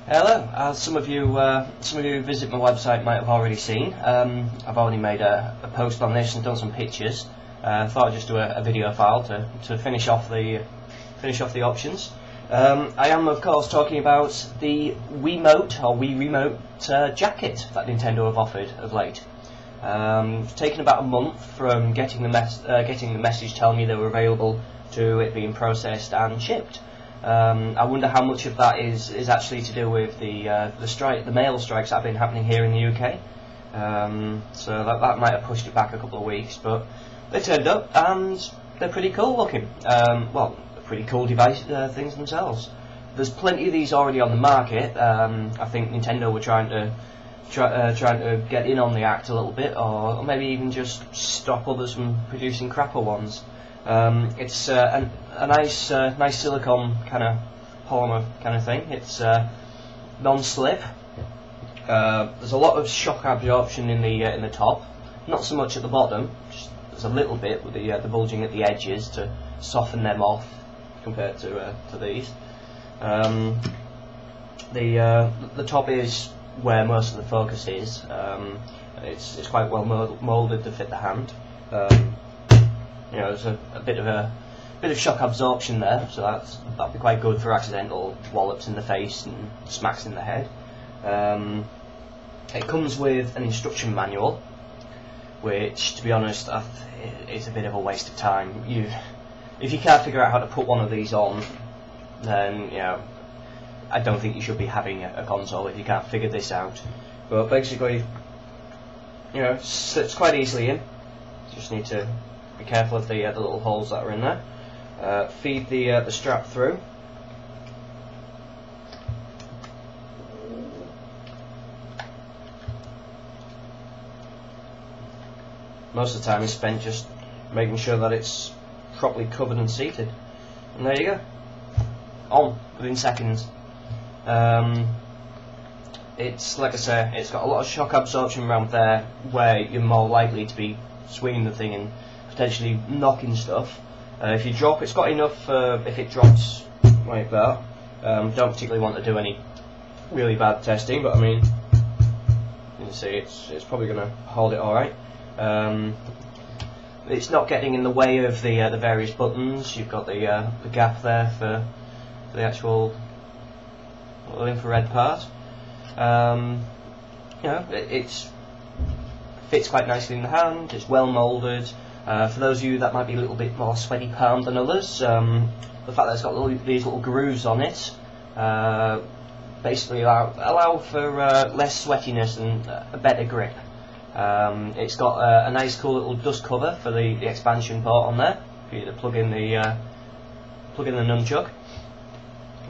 Hello. As some of you who visit my website might have already seen, I've already made a post on this and done some pictures. Thought I'd just do a video file to finish off the options. I am of course talking about the Wiimote or Wii Remote jacket that Nintendo have offered of late. It's taken about a month from getting the message telling me they were available to it being processed and shipped. I wonder how much of that is actually to do with the mail strikes that have been happening here in the UK. So that might have pushed it back a couple of weeks, but they turned up and they're pretty cool looking. Well, pretty cool device things themselves. There's plenty of these already on the market. I think Nintendo were trying to get in on the act a little bit, or maybe even just stop others from producing crapper ones. It's a nice silicone kind of polymer kind of thing. It's non-slip. There's a lot of shock absorption in the top, not so much at the bottom. There's a little bit with the bulging at the edges to soften them off compared to these. The top is where most of the focus is. It's quite well moulded to fit the hand. You know, there's a bit of shock absorption there, so that'll be quite good for accidental wallops in the face and smacks in the head. It comes with an instruction manual, which, to be honest, is a bit of a waste of time. If you can't figure out how to put one of these on, then I don't think you should be having a console if you can't figure this out. But basically, it slips quite easily in. You just need to be careful of the little holes that are in there. Feed the strap through. Most of the time is spent just making sure that it's properly covered and seated. And there you go. On within seconds. It's, like I say, it's got a lot of shock absorption around there where you're more likely to be swinging the thing and potentially knocking stuff. If you drop, it's got enough if it drops like that. Don't particularly want to do any really bad testing, but I mean, you can see it's probably going to hold it alright. It's not getting in the way of the various buttons. You've got the gap there for the actual little infrared part. It fits quite nicely in the hand. It's well moulded. For those of you that might be a little bit more sweaty palmed than others, the fact that it's got these little grooves on it basically allow for less sweatiness and a better grip. It's got a nice cool little dust cover for the expansion port on there for you to plug in the nunchuck,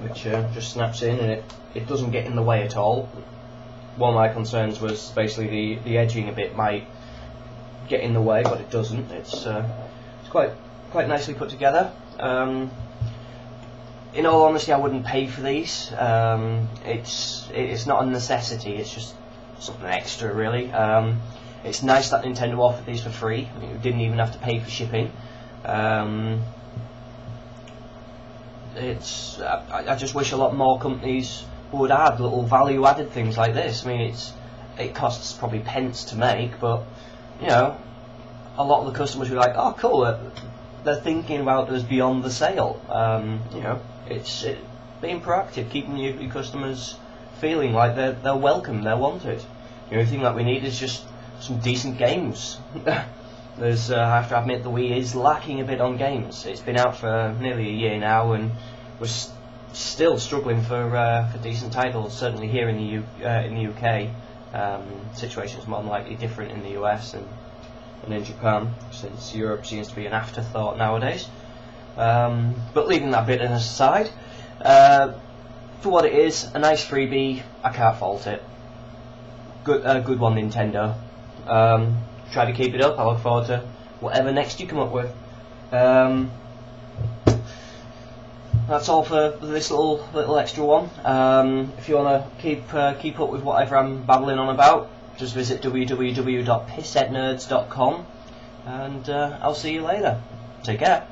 which just snaps in, and it doesn't get in the way at all. One of my concerns was basically the edging a bit might get in the way, but it doesn't. It's quite nicely put together. In all honesty, I wouldn't pay for these. It's not a necessity. It's just something extra, really. It's nice that Nintendo offered these for free. I mean, you didn't even have to pay for shipping. I just wish a lot more companies would add little value-added things like this. I mean, it costs probably pence to make, but a lot of the customers were like, "Oh, cool! They're thinking about us beyond the sale." It's being proactive, keeping your customers feeling like they're welcome, they're wanted. The only thing that we need is just some decent games. I have to admit, the Wii is lacking a bit on games. It's been out for nearly a year now, and we're still struggling for decent titles. Certainly here in the UK, situation's more than likely different in the US and in Japan, since Europe seems to be an afterthought nowadays. But leaving that bit aside, for what it is, a nice freebie, I can't fault it. Good one, Nintendo. Try to keep it up. I look forward to whatever next you come up with. That's all for this little extra one. If you want to keep up with whatever I'm babbling on about, just visit www.pissetnerds.com, and I'll see you later. Take care.